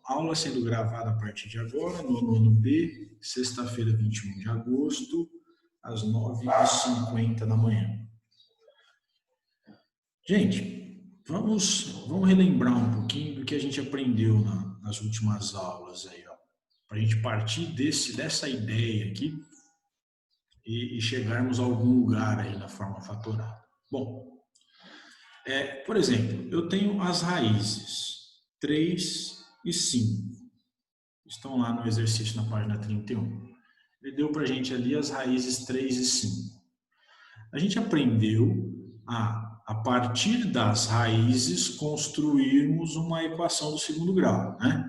aula sendo gravada a partir de agora, no nono B, sexta-feira, 21 de agosto, às 9h50 da manhã. Gente, vamos relembrar um pouquinho do que a gente aprendeu nas últimas aulas aí, ó, para a gente partir dessa ideia aqui e chegarmos a algum lugar aí na forma fatorada. Bom, por exemplo, eu tenho as raízes 3 e 5. Estão lá no exercício na página 31. Ele deu para a gente ali as raízes 3 e 5. A gente aprendeu a partir das raízes, construirmos uma equação do segundo grau, né?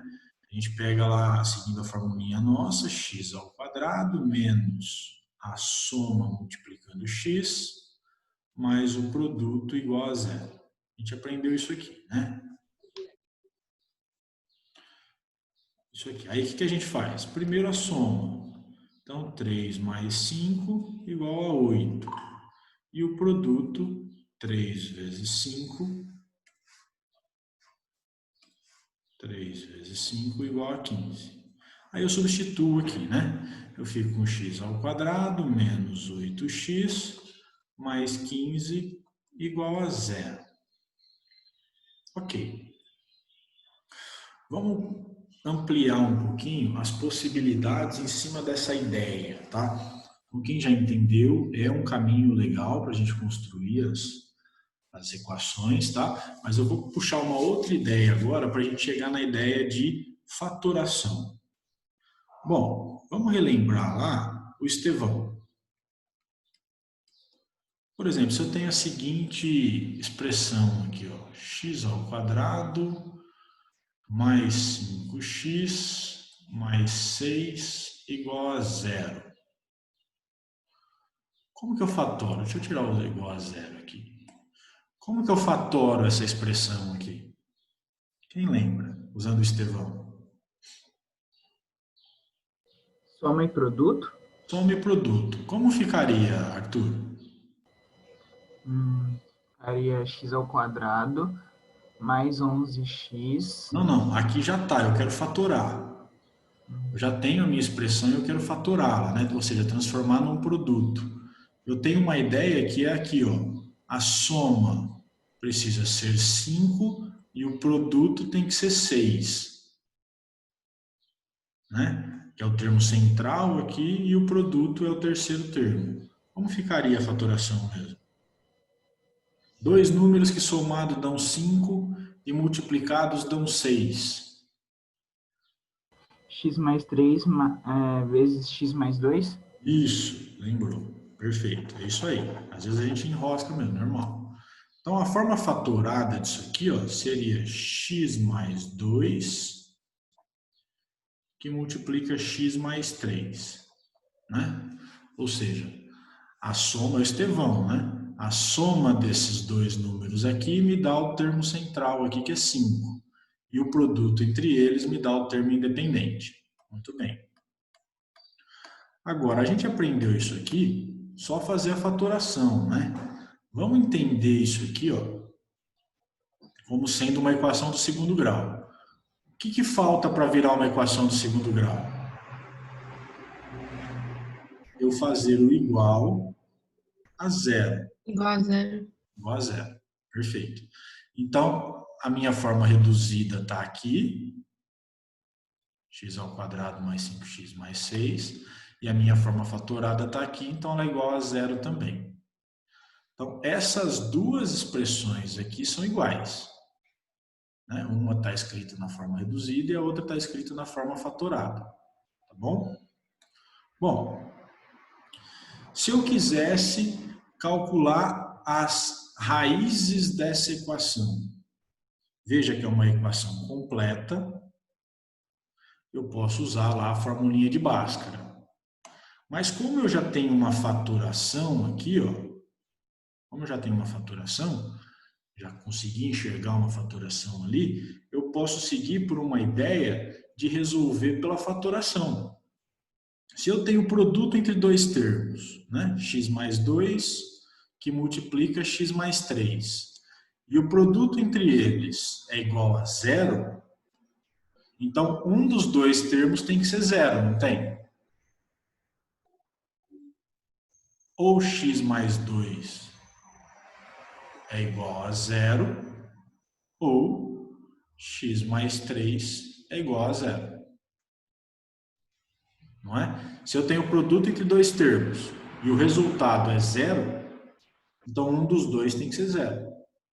A gente pega lá, seguindo a formulinha nossa, x ao quadrado menos a soma multiplicando x, mais o produto igual a zero. A gente aprendeu isso aqui, né? Isso aqui. Aí, o que a gente faz? Primeiro a soma. Então, 3 mais 5 igual a 8. E o produto, 3 vezes 5, 3 vezes 5 igual a 15. Aí eu substituo aqui, né? Eu fico com x ao quadrado menos 8x mais 15 igual a zero. Ok. Vamos ampliar um pouquinho as possibilidades em cima dessa ideia, tá? Como quem já entendeu, é um caminho legal para a gente construir as equações, tá? Mas eu vou puxar uma outra ideia agora para a gente chegar na ideia de fatoração. Bom, vamos relembrar lá o Estevão. Por exemplo, se eu tenho a seguinte expressão aqui, ó, x ao quadrado mais 5x mais 6 igual a zero. Como que eu fatoro? Deixa eu tirar o igual a zero aqui. Como que eu fatoro essa expressão aqui? Quem lembra? Usando o Estevão. Soma e produto? Soma e produto. Como ficaria, Arthur? Ficaria x ao quadrado mais 11x. Não. Aqui já está. Eu quero fatorar. Eu já tenho a minha expressão e eu quero fatorá-la, né? Ou seja, transformar num produto. Eu tenho uma ideia que é aqui, ó. A soma precisa ser 5 e o produto tem que ser 6. Né? Que é o termo central aqui e o produto é o terceiro termo. Como ficaria a fatoração mesmo? Dois números que somados dão 5 e multiplicados dão 6. X mais 3 vezes x mais 2? Isso, lembrou. Perfeito, é isso aí. Às vezes a gente enrosca mesmo, normal. Então a forma fatorada disso aqui, ó, seria x mais 2 que multiplica x mais 3. Né? Ou seja, a soma é o Estevão, né? A soma desses dois números aqui me dá o termo central aqui, que é 5. E o produto entre eles me dá o termo independente. Muito bem. Agora, a gente aprendeu isso aqui, só fazer a fatoração, né? Vamos entender isso aqui, ó, como sendo uma equação do segundo grau. O que falta para virar uma equação do segundo grau? Eu fazer o igual a zero. Igual a zero. Igual a zero. Perfeito. Então, a minha forma reduzida está aqui. X ao quadrado mais 5x mais 6. E a minha forma fatorada está aqui, então ela é igual a zero também. Então, essas duas expressões aqui são iguais. Né? Uma está escrita na forma reduzida e a outra está escrita na forma fatorada. Tá bom? Bom, se eu quisesse calcular as raízes dessa equação, veja que é uma equação completa, eu posso usar lá a formulinha de Bhaskara. Mas como eu já tenho uma faturação aqui, ó, como eu já tenho uma faturação, já consegui enxergar uma faturação ali, eu posso seguir por uma ideia de resolver pela fatoração. Se eu tenho produto entre dois termos, né, x mais 2, que multiplica x mais 3, e o produto entre eles é igual a zero, Então, um dos dois termos tem que ser zero, não tem? Ou x mais 2 é igual a zero, ou x mais 3 é igual a zero. Não é? Se eu tenho o produto entre dois termos e o resultado é zero, então um dos dois tem que ser zero.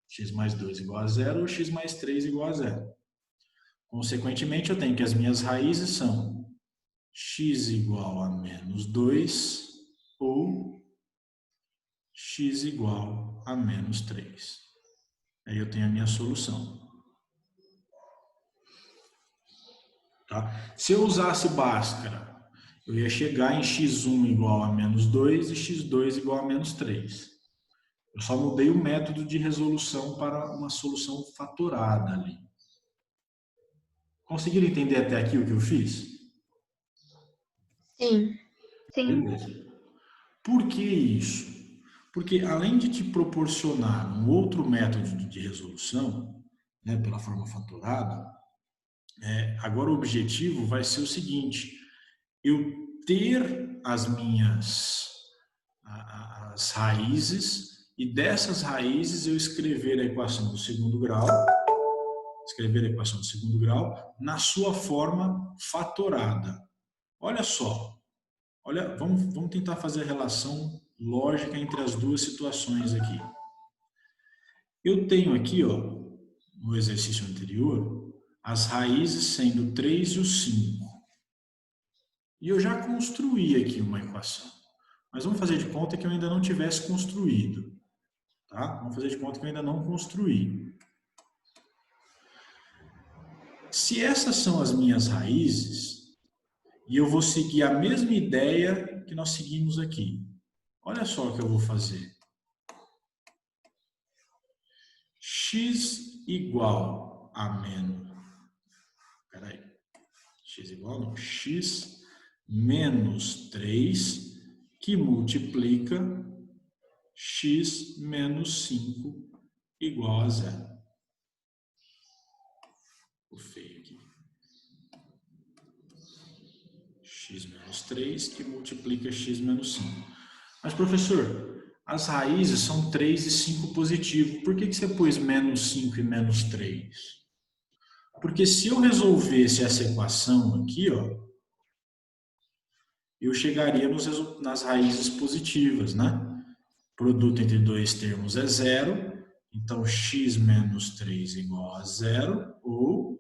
X mais 2 igual a zero ou x mais 3 igual a zero. Consequentemente, eu tenho que as minhas raízes são x igual a menos 2 ou x igual a menos 3. Aí eu tenho a minha solução. Tá? Se eu usasse Bhaskara, eu ia chegar em x1 igual a menos 2 e x2 igual a menos 3. Eu só mudei o método de resolução para uma solução fatorada ali. Conseguiram entender até aqui o que eu fiz? Sim. Beleza. Por que isso? Porque além de te proporcionar um outro método de resolução, né, pela forma fatorada, agora o objetivo vai ser o seguinte: eu ter as minhas as raízes e dessas raízes eu escrever a equação do segundo grau, na sua forma fatorada. Olha só, olha, vamos tentar fazer a relação lógica entre as duas situações aqui. Eu tenho aqui, ó, no exercício anterior, as raízes sendo 3 e o 5. E eu já construí aqui uma equação. Mas vamos fazer de conta que eu ainda não tivesse construído. Tá? Vamos fazer de conta que eu ainda não construí. Se essas são as minhas raízes, e eu vou seguir a mesma ideia que nós seguimos aqui. Olha só o que eu vou fazer. X igual a menos... Peraí. X igual não. X menos 3 que multiplica x menos 5 igual a zero. Ficou feio aqui. X menos 3 que multiplica x menos 5. Mas, professor, as raízes são 3 e 5 positivo. Por que você pôs menos 5 e menos 3? Porque se eu resolvesse essa equação aqui, ó, eu chegaria nas raízes positivas, né? Produto entre dois termos é zero, então x menos 3 igual a zero, ou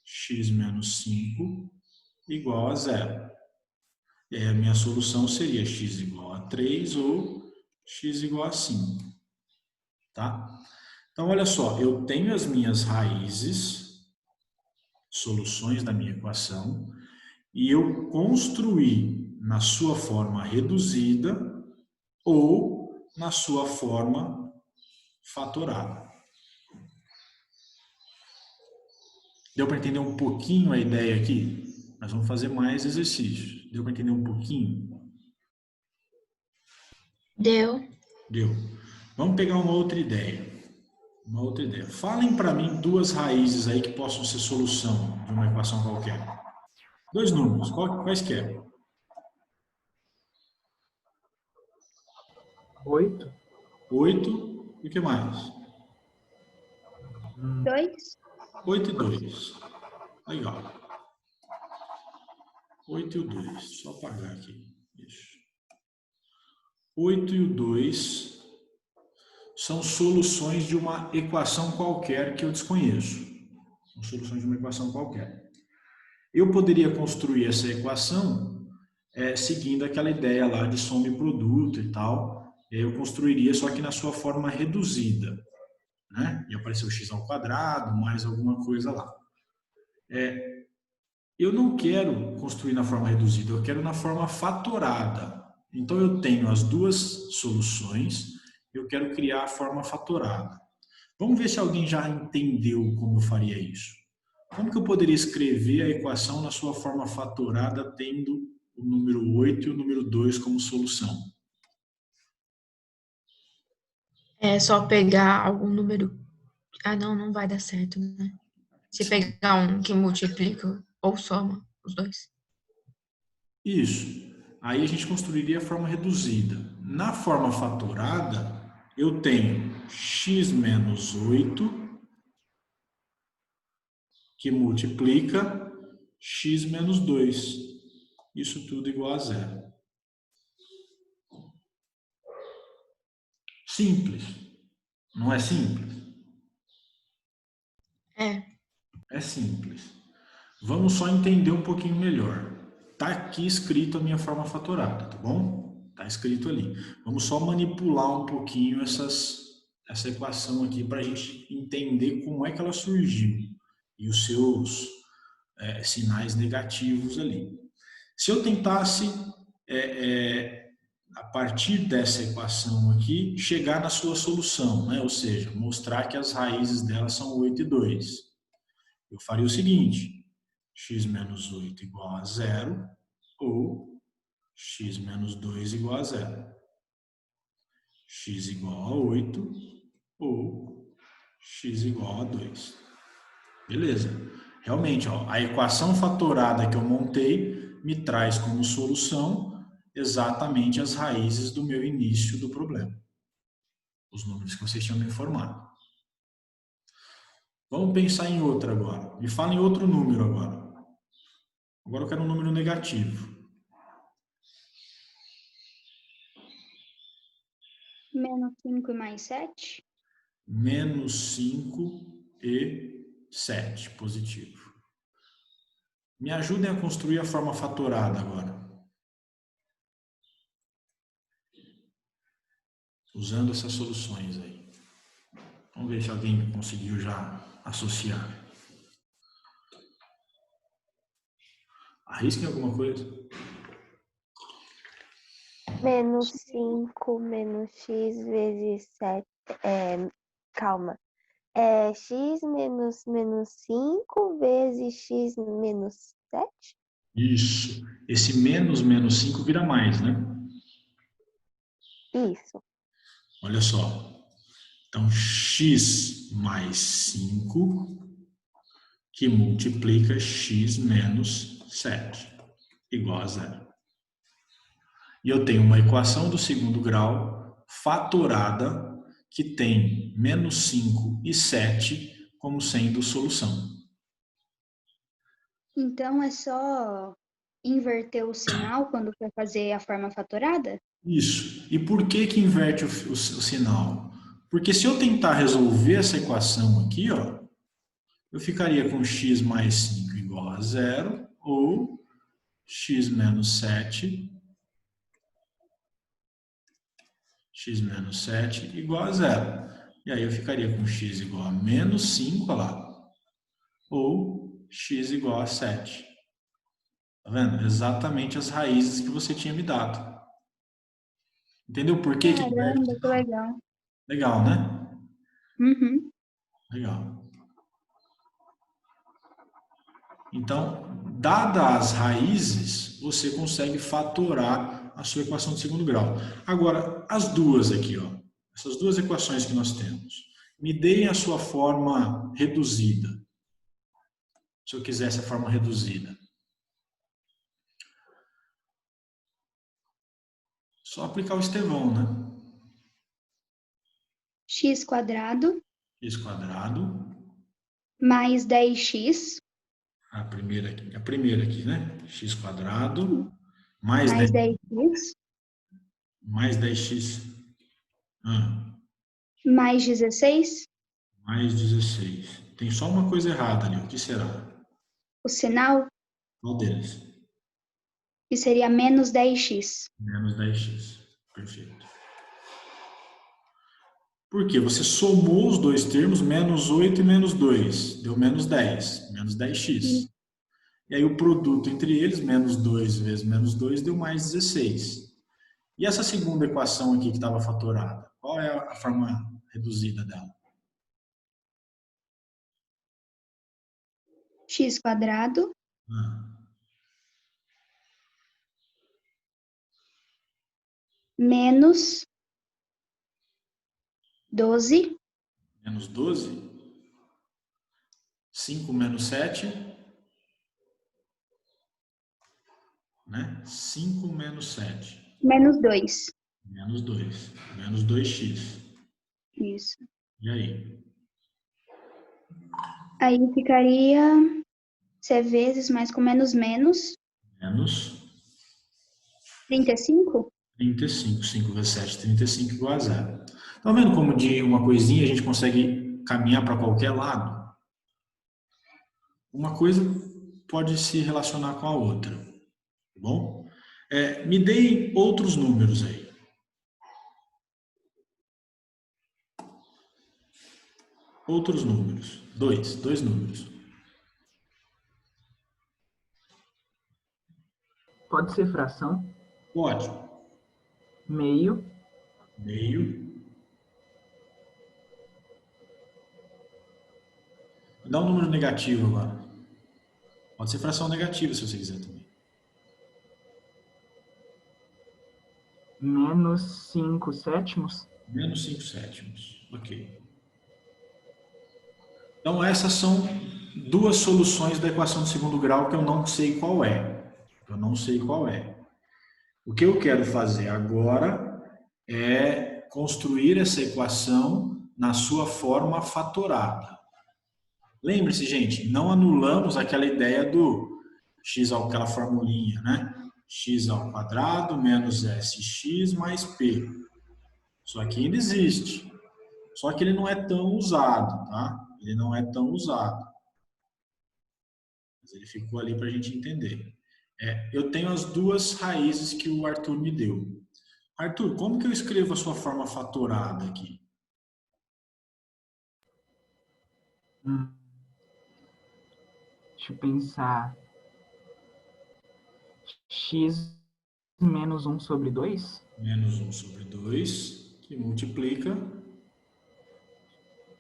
x menos 5 igual a zero. E aí a minha solução seria x igual a 3 ou x igual a 5. Tá? Então, olha só, eu tenho as minhas raízes, soluções da minha equação, e eu construí na sua forma reduzida ou na sua forma fatorada. Deu para entender um pouquinho a ideia aqui? Nós vamos fazer mais exercícios. Deu para entender um pouquinho? Deu. Deu. Vamos pegar uma outra ideia. Falem para mim duas raízes aí que possam ser solução de uma equação qualquer. Dois números, quais que é? 8. 8 e o que mais? 2. 8 e 2. Legal. 8 e o 2. Só apagar aqui. Isso. 8 e o 2 são soluções de uma equação qualquer que eu desconheço. São soluções de uma equação qualquer. Eu poderia construir essa equação seguindo aquela ideia lá de soma e produto e tal. E aí eu construiria, só que na sua forma reduzida. Né? E apareceu x ao quadrado, mais alguma coisa lá. Eu não quero construir na forma reduzida, eu quero na forma fatorada. Então eu tenho as duas soluções, eu quero criar a forma fatorada. Vamos ver se alguém já entendeu como eu faria isso. Como que eu poderia escrever a equação na sua forma fatorada, tendo o número 8 e o número 2 como solução? É só pegar algum número. Ah, não vai dar certo, né? Se pegar um que multiplica ou soma os dois. Isso. Aí a gente construiria a forma reduzida. Na forma fatorada, eu tenho x menos 8 que multiplica x menos 2. Isso tudo igual a zero. Simples. Não é simples? É. É simples. Vamos só entender um pouquinho melhor. Tá aqui escrito a minha forma fatorada, tá bom? Tá escrito ali. Vamos só manipular um pouquinho essa equação aqui para a gente entender como é que ela surgiu e os seus sinais negativos ali. Se eu tentasse, a partir dessa equação aqui, chegar na sua solução, né? Ou seja, mostrar que as raízes dela são 8 e 2. Eu faria o seguinte: x menos 8 igual a zero, ou x menos 2 igual a zero. X igual a 8, ou x igual a 2. Beleza. Realmente, ó, a equação fatorada que eu montei me traz como solução exatamente as raízes do meu início do problema. Os números que vocês tinham me informado. Vamos pensar em outra agora. Me fala em outro número agora. Agora eu quero um número negativo. Menos 5 e mais 7? Menos 5 e 7, positivo. Me ajudem a construir a forma fatorada agora. Usando essas soluções aí. Vamos ver se alguém conseguiu já associar. Arrisquem alguma coisa? Menos 5 menos x vezes 7. Calma. X menos 5 vezes x menos 7? Isso. Esse menos 5 vira mais, né? Isso. Olha só. Então, x mais 5 que multiplica x menos 7 igual a zero. E eu tenho uma equação do segundo grau fatorada que tem menos 5 e 7 como sendo solução. Então é só inverter o sinal quando for fazer a forma fatorada? Isso. E por que que inverte o sinal? Porque se eu tentar resolver essa equação aqui, ó, eu ficaria com x mais 5 igual a zero, ou x menos 7 igual a zero. E aí eu ficaria com x igual a menos 5, olha lá, ou x igual a 7. Tá vendo? Exatamente as raízes que você tinha me dado. Entendeu por que que inverte o Caramba, que sinal? legal. Legal, né? Uhum. Legal. Então, dadas as raízes, você consegue fatorar a sua equação de segundo grau. Agora, as duas aqui, ó, essas duas equações que nós temos, me deem a sua forma reduzida. Se eu quisesse a forma reduzida. Só aplicar o Estevão, né? X quadrado X quadrado, mais 10x a primeira aqui, né? X quadrado, mais mais 10, 10x mais 10x, mais 16. mais 16. Tem só uma coisa errada ali, o que será? O sinal, Qual deles? que seria menos 10x. Menos 10x. Perfeito. Por quê? Você somou os dois termos, menos 8 e menos 2. Deu menos 10. Menos 10x. E aí o produto entre eles, menos 2 vezes menos 2, deu mais 16. E essa segunda equação aqui que estava fatorada? Qual é a forma reduzida dela? X quadrado Ah, menos 12 menos 12? 5 menos 7, né? 5 menos 7, Menos 2. menos 2. Menos 2x. Isso. E aí? Aí ficaria C vezes mais com menos menos. Menos 35? 35. 5 vezes 7, 35 igual a 0. Tá vendo como de uma coisinha a gente consegue caminhar para qualquer lado? Uma coisa pode se relacionar com a outra. Tá bom? Me deem outros números aí. Outros números. Dois números. Pode ser fração? Pode. Meio. Meio. Dá um número negativo agora. Pode ser fração negativa se você quiser também. Menos 5 sétimos. Menos 5 sétimos. Ok. Então essas são duas soluções da equação de segundo grau que eu não sei qual é. Eu não sei qual é. O que eu quero fazer agora é construir essa equação na sua forma fatorada. Lembre-se, gente, não anulamos aquela ideia do x, aquela formulinha, né? X ao quadrado menos sx mais p. Isso aqui ainda existe. Só que ele não é tão usado, tá? Ele não é tão usado. Mas ele ficou ali para a gente entender. Eu tenho as duas raízes que o Arthur me deu. Arthur, como que eu escrevo a sua forma fatorada aqui? Deixa eu pensar. X menos 1 sobre 2? Menos 1 sobre 2, que multiplica.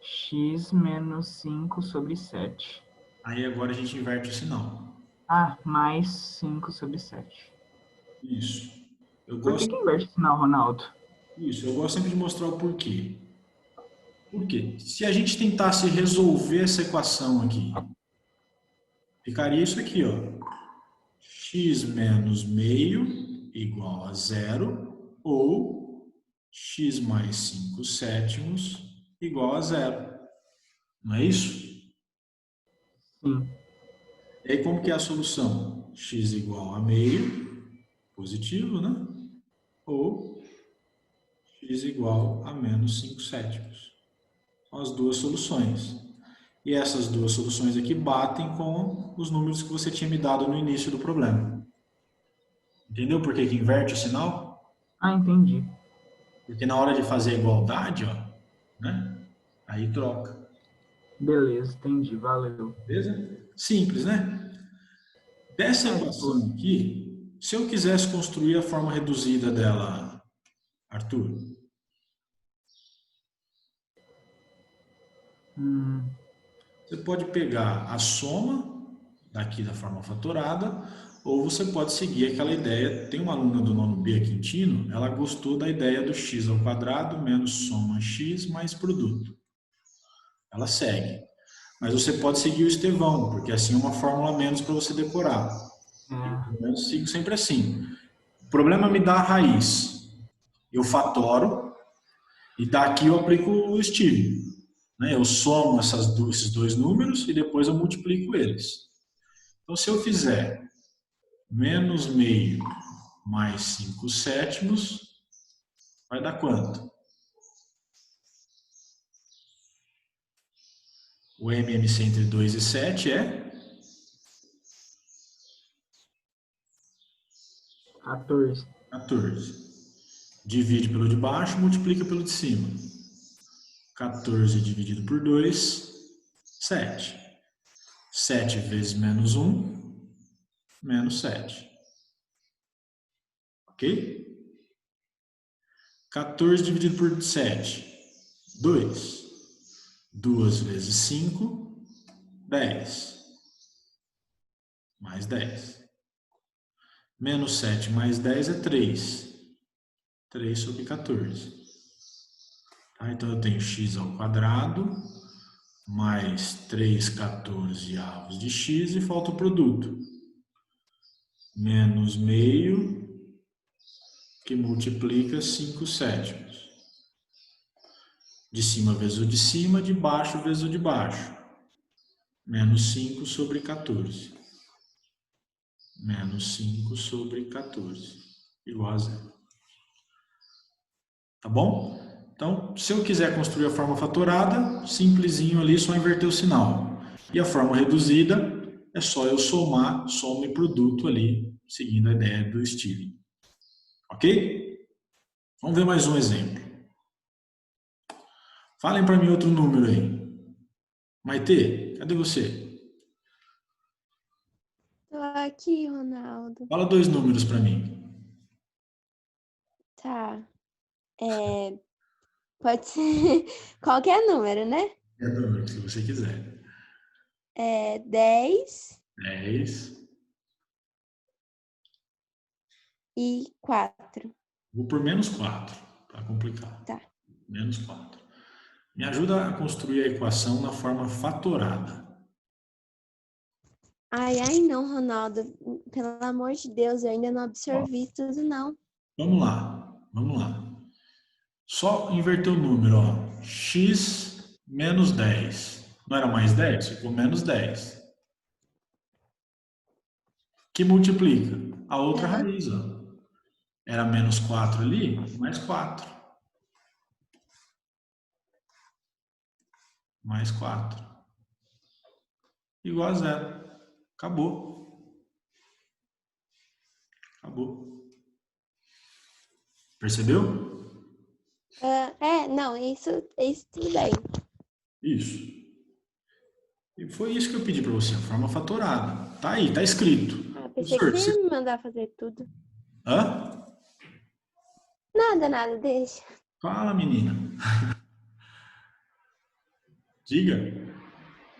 X menos 5 sobre 7. Aí agora a gente inverte o sinal. Ah, mais 5 sobre 7. Isso. Por que inverte o sinal, Ronaldo? Isso, eu gosto sempre de mostrar o porquê. Por quê? Se a gente tentasse resolver essa equação aqui, ficaria isso aqui, ó. X menos meio igual a 0, ou x mais 5 sétimos igual a 0. Não é isso? Sim. E aí como que é a solução? X igual a meio, positivo, né? Ou x igual a menos 5 sétimos. São as duas soluções. E essas duas soluções aqui batem com os números que você tinha me dado no início do problema. Entendeu por que inverte o sinal? Ah, entendi. Porque na hora de fazer a igualdade, ó, né? Aí troca. Beleza, entendi. Valeu. Beleza? Simples, né? Dessa equação aqui, se eu quisesse construir a forma reduzida dela, Arthur, você pode pegar a soma daqui da forma fatorada, ou você pode seguir aquela ideia. Tem uma aluna do nono B, a Quintino, ela gostou da ideia do x ao quadrado menos soma x mais produto. Ela segue. Mas você pode seguir o Estevão, porque assim é uma fórmula a menos para você decorar. Eu sigo sempre assim. O problema me dá a raiz. Eu fatoro e daqui eu aplico o estilo. Eu somo esses dois números e depois eu multiplico eles. Então, se eu fizer menos meio mais 5 sétimos, vai dar quanto? O MMC entre 2 e 7 é? 14. 14. Divide pelo de baixo, multiplica pelo de cima. 14 dividido por 2, 7. 7 vezes menos 1, menos 7. Ok? 14 dividido por 7, 2. 2 vezes 5, 10. Mais 10. Menos 7 mais 10 é 3. 3 sobre 14. Tá? Então eu tenho x ao quadrado mais 3/14 de x e falta o produto. Menos meio, que multiplica 5/7. De cima vezes o de cima, de baixo vezes o de baixo. Menos 5 sobre 14. Menos 5 sobre 14. Igual a zero. Tá bom? Então, se eu quiser construir a forma fatorada, simplesinho ali, só inverter o sinal. E a forma reduzida é só eu somar, soma e produto ali, seguindo a ideia do Steven. Ok? Vamos ver mais um exemplo. Falem para mim outro número aí. Maitê, cadê você? Tô aqui, Ronaldo. Fala 2 números para mim. Tá. Pode ser qualquer número, né? É número, se você quiser. 10 10. e 4. Vou por menos 4, para complicar. Tá. Menos 4. Me ajuda a construir a equação na forma fatorada. Ai, não, Ronaldo. Pelo amor de Deus, eu ainda não absorvi tudo, não. Vamos lá, vamos lá. Só inverter o número, ó. X menos 10. Não era mais 10? Ficou menos 10. Que multiplica a outra Aham. raiz, ó. Era menos 4 ali, mais 4. Mais 4. Igual a zero. Acabou. Acabou. Percebeu? Não, isso tudo bem. Isso. E foi isso que eu pedi para você, a forma fatorada. Tá aí, tá escrito. Pensei que Professor, você ia me mandar fazer tudo. Hã? Nada, deixa. Fala, menina. Diga.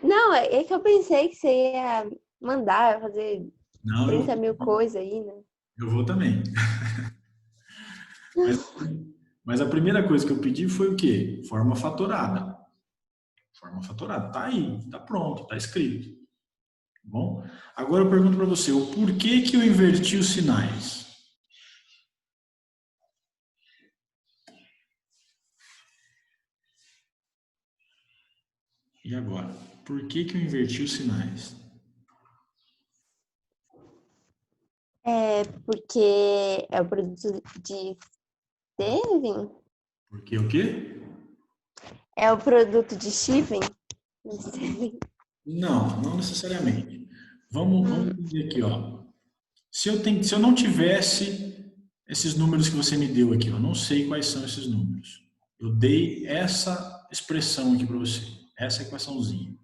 Não, é que eu pensei que você ia mandar fazer Não, 30 mil coisas aí, né? eu vou também. Mas a primeira coisa que eu pedi foi o quê? Forma fatorada. Forma fatorada. Tá aí, tá pronto, tá escrito. Tá bom? Agora eu pergunto para você, o porquê que eu inverti os sinais? E agora? Por que que eu inverti os sinais? Porque é o produto de Steven? Porque o quê? É o produto de Steven? Não, não necessariamente. Vamos entender aqui, ó. Se eu não tivesse esses números que você me deu aqui, eu não sei quais são esses números. Eu dei essa expressão aqui para você, essa equaçãozinha.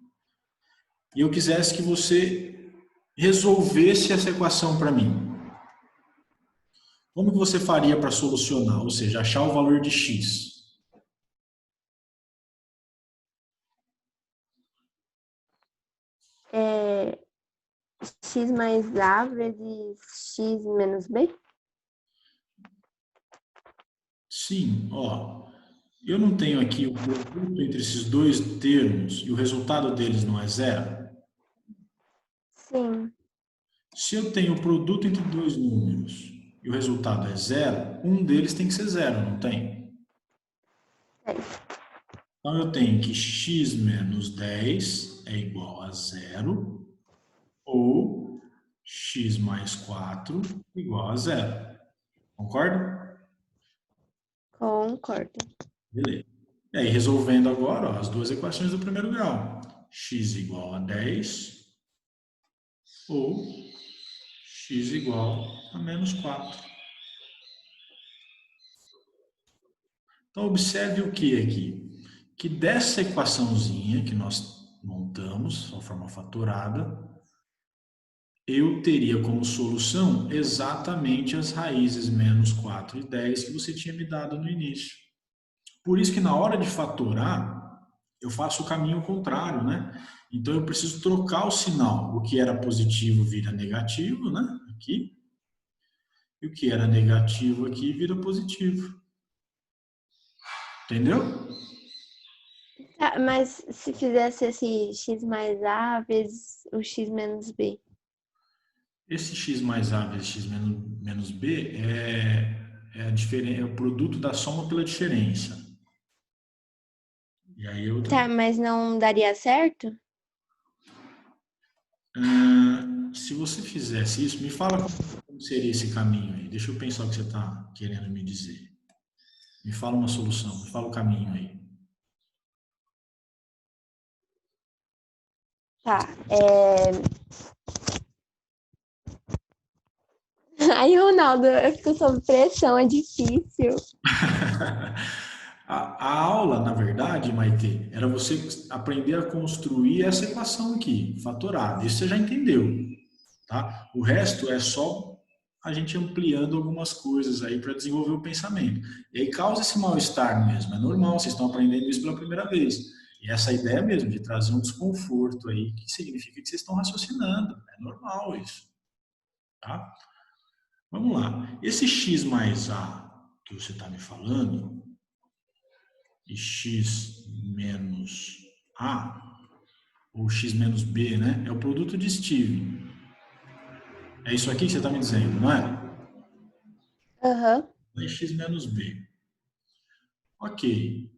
E eu quisesse que você resolvesse essa equação para mim. Como que você faria para solucionar? Ou seja, achar o valor de x? X mais A vezes X menos B? Sim, ó. Eu não tenho aqui o produto entre esses dois termos e o resultado deles não é zero? Sim. Se eu tenho o produto entre dois números e o resultado é zero, um deles tem que ser zero, não tem? É. Então eu tenho que x menos 10 é igual a zero ou x mais 4 igual a zero. Concorda? Concordo. Beleza. E aí, resolvendo agora, ó, as duas equações do primeiro grau. X igual a 10 ou x igual a menos 4. Então, observe o que aqui? Que dessa equaçãozinha que nós montamos, de forma fatorada, eu teria como solução exatamente as raízes menos 4 e 10 que você tinha me dado no início. Por isso que na hora de fatorar, eu faço o caminho contrário, né? Então eu preciso trocar o sinal. O que era positivo vira negativo, né? Aqui. E o que era negativo aqui vira positivo. Entendeu? Ah, mas se fizesse esse x mais a vezes o x menos b. Esse x mais a vezes x menos b é o produto da soma pela diferença. E aí Tá, mas não daria certo? se você fizesse isso, me fala como seria esse caminho aí. Deixa eu pensar o que você está querendo me dizer. Me fala uma solução, me fala o caminho aí. Tá. Ai, Ronaldo, eu fico sob pressão, é difícil. A aula, na verdade, Maite, era você aprender a construir essa equação aqui, fatorada. Isso você já entendeu, tá? O resto é só a gente ampliando algumas coisas aí para desenvolver o pensamento. E aí causa esse mal-estar mesmo, é normal, vocês estão aprendendo isso pela primeira vez. E essa ideia mesmo de trazer um desconforto aí, que significa que vocês estão raciocinando, é normal isso, tá? Vamos lá. Esse x mais a que você está me falando, e x menos a, ou x menos b, né? É o produto de Steve. É isso aqui que você está me dizendo, não é? Aham. É x menos b. Ok.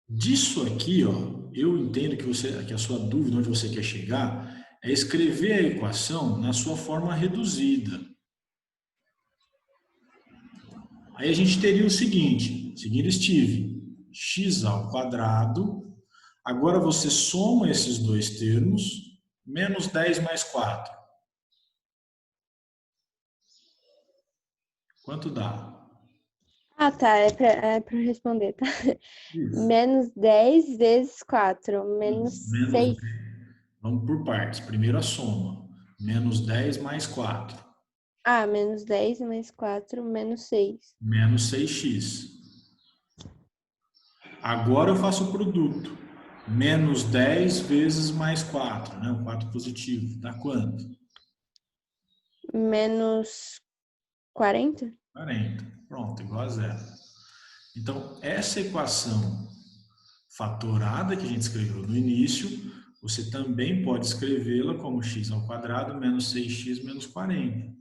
Disso aqui, ó, eu entendo que a sua dúvida, onde você quer chegar, é escrever a equação na sua forma reduzida. Aí a gente teria o seguinte, seguindo Steve, x ao quadrado. Agora você soma esses dois termos, menos 10 mais 4. Quanto dá? Ah, tá. É pra eu responder, tá? Isso. Menos 10 vezes 4. Menos Isso. Menos 6. 10. Vamos por partes. Primeiro a soma. Menos 10 mais 4. Ah, menos 10 mais 4, menos 6. Menos 6x. Agora eu faço o produto. Menos 10 vezes mais 4, né? O 4 positivo. Dá quanto? Menos 40? 40. Pronto, igual a zero. Então, essa equação fatorada que a gente escreveu no início, você também pode escrevê-la como x ao quadrado menos 6x menos 40.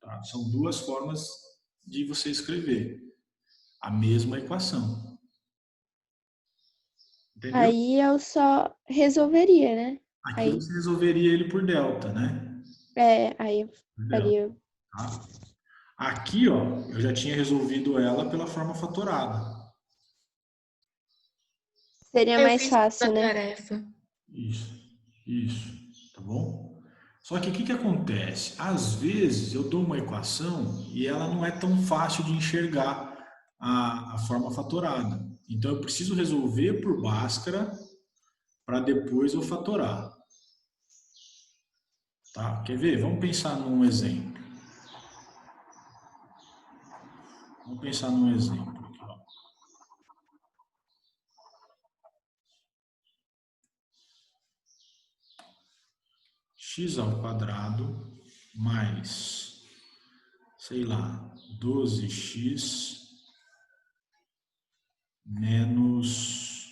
Tá? São duas formas de você escrever a mesma equação. Entendeu? Aí eu só resolveria, né? Aqui Aí, você resolveria ele por delta, né? aí eu Por delta, faria. tá? Aqui, ó, eu já tinha resolvido ela pela forma fatorada. Seria Eu mais fiz a fácil, né? tarefa. Isso, tá bom? Só que o que acontece? Às vezes eu dou uma equação e ela não é tão fácil de enxergar a forma fatorada. Então eu preciso resolver por Bhaskara para depois eu fatorar. Tá? Quer ver? Vamos pensar num exemplo. Vamos pensar num exemplo aqui, ó. X ao quadrado mais, sei lá, 12x menos.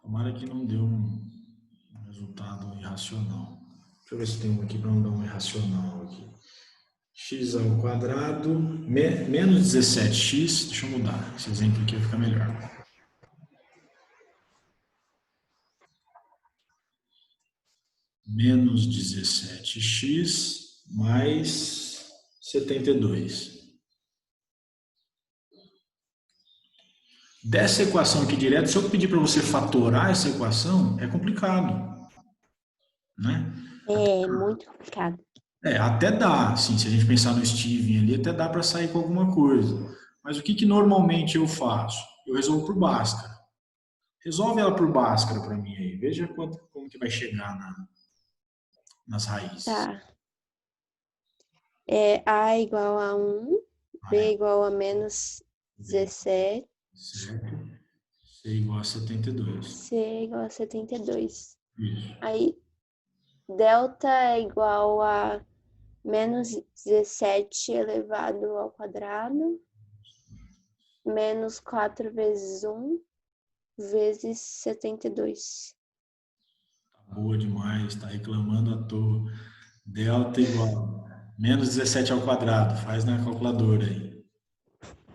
Tomara que não deu um resultado irracional. Deixa eu ver se tem um aqui para não dar um irracional aqui. X ao quadrado menos 17x. Deixa eu mudar. Esse exemplo aqui vai ficar melhor. Menos 17x mais 72. Dessa equação aqui direto, se eu pedir para você fatorar essa equação, é complicado, né? É muito complicado. Até dá, assim, se a gente pensar no Steven ali, até dá para sair com alguma coisa. Mas o que normalmente eu faço? Eu resolvo por Bhaskara. Resolve ela por Bhaskara para mim aí. Veja como que vai chegar nas raízes. Tá. A igual a 1, B igual a menos 17, Certo? C igual a 72. C igual a 72. Isso. Aí, delta é igual a menos 17 elevado ao quadrado. menos 4 vezes 1 vezes 72. Boa demais, está reclamando à toa. Delta igual menos 17 ao quadrado. Faz na calculadora aí.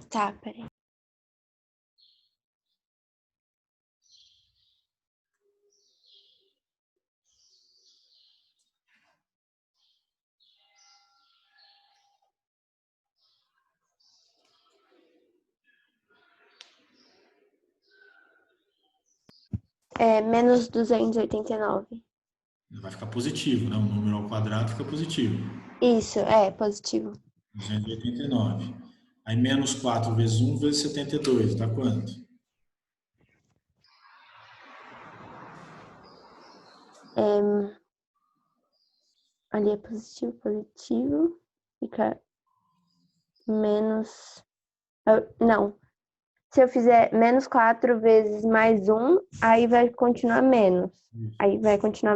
Tá, peraí. É menos 289. Vai ficar positivo, né? O número ao quadrado fica positivo. Isso, é positivo. 289. Aí menos 4 vezes 1 vezes 72. Dá quanto? Ali é positivo, positivo. Fica menos... Não. Se eu fizer menos 4 vezes mais 1, aí vai continuar menos. Aí vai continuar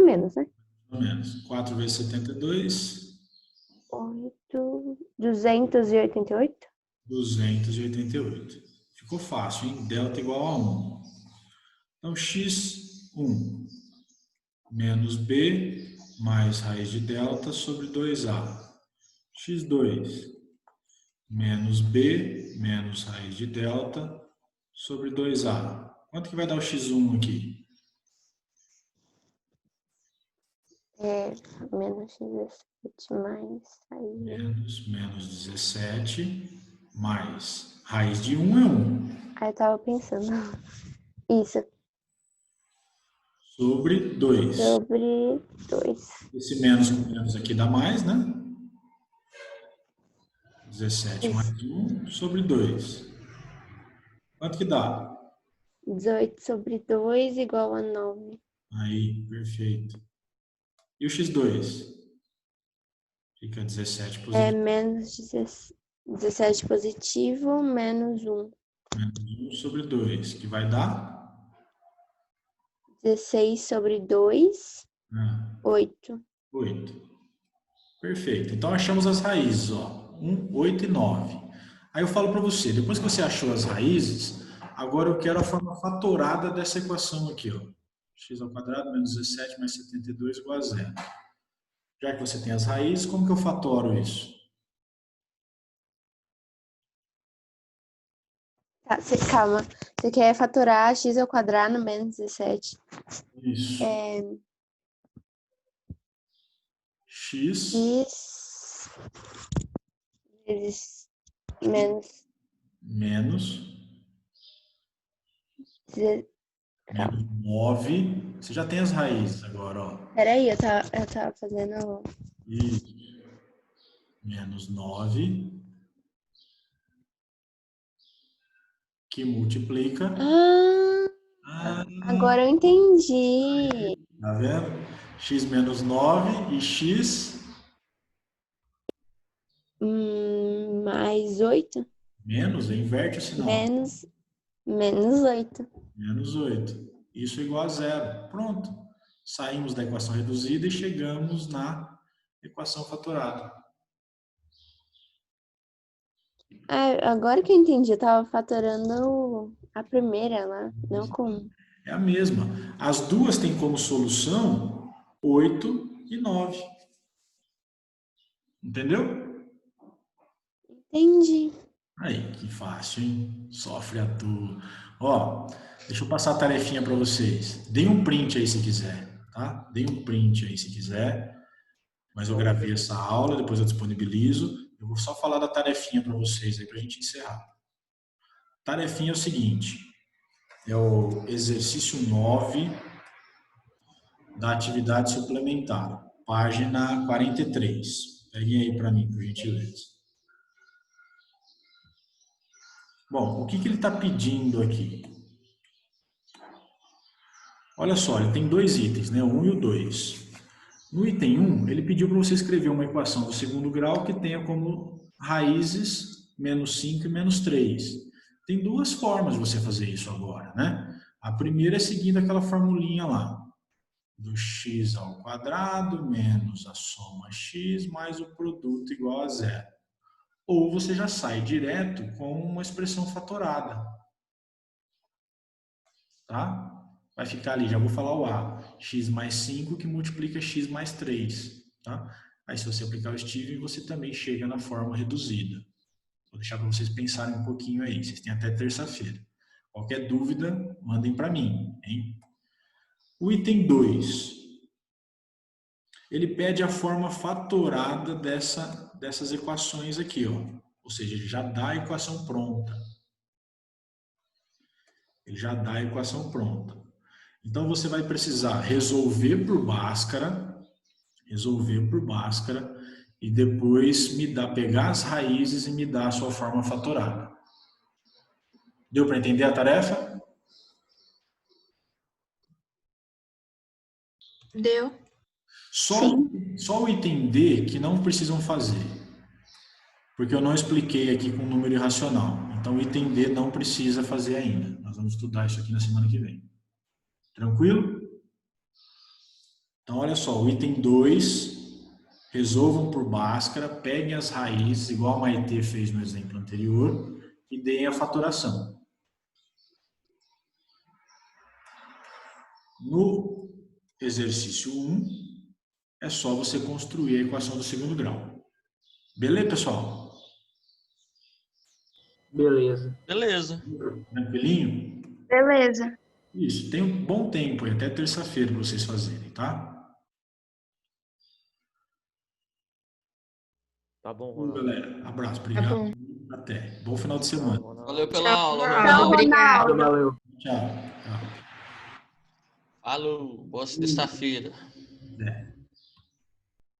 menos, né? Menos. 4 vezes 72. 288? 288. Ficou fácil, hein? Delta igual a 1. Então, x1 menos b mais raiz de delta sobre 2a. x2 menos b menos raiz de delta sobre 2a. Quanto que vai dar o x1 aqui? Menos 17 mais raiz. Menos 17 mais raiz de 1 é 1. Aí eu tava pensando. Isso, Sobre 2. sobre 2. Esse menos com menos aqui dá mais, né? 17 Isso. mais 1 sobre 2. Quanto que dá? 18 sobre 2 igual a 9. Aí, perfeito. E o x2? Fica 17 positivo. É menos 17 positivo, menos 1. Menos 1 sobre 2, que vai dar? 16 sobre 2, 8. 8. Perfeito. Então, achamos as raízes, ó. 1, 8 e 9. Aí eu falo para você, depois que você achou as raízes, agora eu quero a forma fatorada dessa equação aqui, ó. X ao quadrado menos 17 mais 72 igual a 0. Já que você tem as raízes, como que eu fatoro isso? Tá, calma. Você quer fatorar x ao quadrado menos 17. Isso. X X vezes menos menos 9. Você já tem as raízes agora, ó. Peraí, eu tava fazendo... Isso. Menos 9. Que multiplica. Agora eu entendi. Tá vendo? X menos 9 e x... Mais 8? Menos, inverte o sinal. Menos 8. Menos 8. Isso é igual a 0. Pronto. Saímos da equação reduzida e chegamos na equação fatorada. Agora que eu entendi, eu tava fatorando a primeira lá, não com... É a mesma. As duas têm como solução 8 e 9. Entendeu? Entendi. Aí, que fácil, hein? Sofre à toa. Ó, deixa eu passar a tarefinha para vocês. Deem um print aí se quiser, tá? Deem um print aí se quiser. Mas eu gravei essa aula, depois eu disponibilizo. Eu vou só falar da tarefinha para vocês aí, para a gente encerrar. Tarefinha é o seguinte. É o exercício 9 da atividade suplementar. Página 43. Peguem aí para mim, por gentileza. Bom, o que ele está pedindo aqui? Olha só, ele tem dois itens, né? O 1 e o 2. No item 1, ele pediu para você escrever uma equação do segundo grau que tenha como raízes menos 5 e menos 3. Tem duas formas de você fazer isso agora, né? A primeira é seguindo aquela formulinha lá, do x ao quadrado menos a soma x mais o produto igual a 0. ou você já sai direto com uma expressão fatorada. Tá? Vai ficar ali, já vou falar o A, x mais 5 que multiplica x mais 3. Tá? Aí se você aplicar o Steven, você também chega na forma reduzida. Vou deixar para vocês pensarem um pouquinho aí, vocês têm até terça-feira. Qualquer dúvida, mandem para mim. Hein? O item 2, ele pede a forma fatorada dessas equações aqui. Ó. Ou seja, ele já dá a equação pronta. Ele já dá a equação pronta. Então, você vai precisar resolver por Bhaskara, e depois pegar as raízes e me dar a sua forma fatorada. Deu para entender a tarefa? Deu. Só o item D que não precisam fazer. Porque eu não expliquei aqui com número irracional. Então, o item D não precisa fazer ainda. Nós vamos estudar isso aqui na semana que vem. Tranquilo? Então, olha só, o item 2, resolvam por Bhaskara, peguem as raízes, igual a Maitê fez no exemplo anterior, e deem a fatoração. No exercício 1, é só você construir a equação do segundo grau. Beleza, pessoal? Beleza. Beleza. Tranquilinho? Beleza. Isso, tem um bom tempo aí, até terça-feira para vocês fazerem, tá? Tá bom, Bom, Ronaldo. galera, abraço, Tá obrigado. bom. Até. Bom final de semana. Ronaldo. Valeu pela Tchau, aula, Ronaldo. Ronaldo. Obrigado. Valeu. Tchau. Tchau. Falou. Boa sexta-feira. É.